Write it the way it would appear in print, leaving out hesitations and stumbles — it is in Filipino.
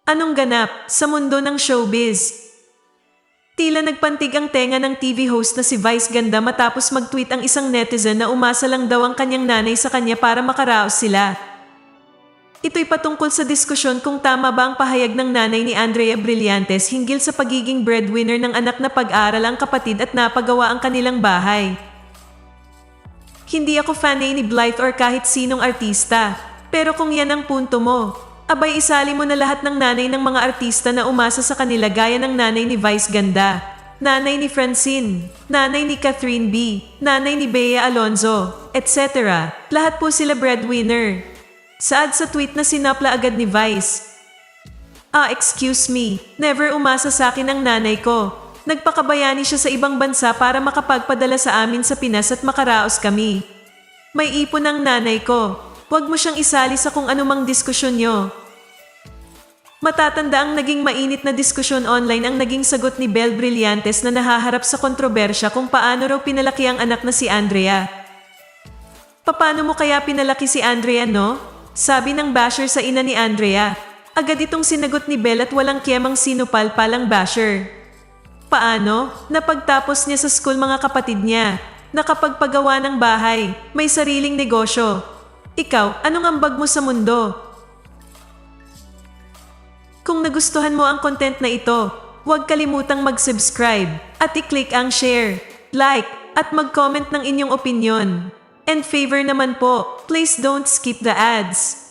Anong ganap sa mundo ng showbiz? Tila nagpantig ang tenga ng TV host na si Vice Ganda matapos mag-tweet ang isang netizen na umasa lang daw ang kanyang nanay sa kanya para makaraos sila. Ito'y patungkol sa diskusyon kung tama ba ang pahayag ng nanay ni Andrea Brillantes hinggil sa pagiging breadwinner ng anak na pag-aral ang kapatid at napagawa ang kanilang bahay. Hindi ako fan ni Blythe or kahit sinong artista, pero kung yan ang punto mo, abay isali mo na lahat ng nanay ng mga artista na umasa sa kanila gaya ng nanay ni Vice Ganda, nanay ni Francine, nanay ni Catherine B, nanay ni Bea Alonzo, etc. Lahat po sila breadwinner. Saad sa tweet na sinapla agad ni Vice. Excuse me, never umasa sa akin ang nanay ko. Nagpakabayani siya sa ibang bansa para makapagpadala sa amin sa Pinas at makaraos kami. May ipon ang nanay ko. Huwag mo siyang isali sa kung anumang diskusyon nyo. Matatanda ang naging mainit na diskusyon online ang naging sagot ni Belle Brillantes na nahaharap sa kontrobersya kung paano raw pinalaki ang anak na si Andrea. Paano mo kaya pinalaki si Andrea, no? Sabi ng basher sa ina ni Andrea. Agad itong sinagot ni Belle at walang kiyamang sinupal palang basher. Paano? Napagtapos niya sa school mga kapatid niya. Nakapagpagawa ng bahay. May sariling negosyo. Ikaw, anong ambag mo sa mundo? Kung nagustuhan mo ang content na ito, huwag kalimutang mag-subscribe at i-click ang share, like, at mag-comment ng inyong opinion. And favor naman po, please don't skip the ads.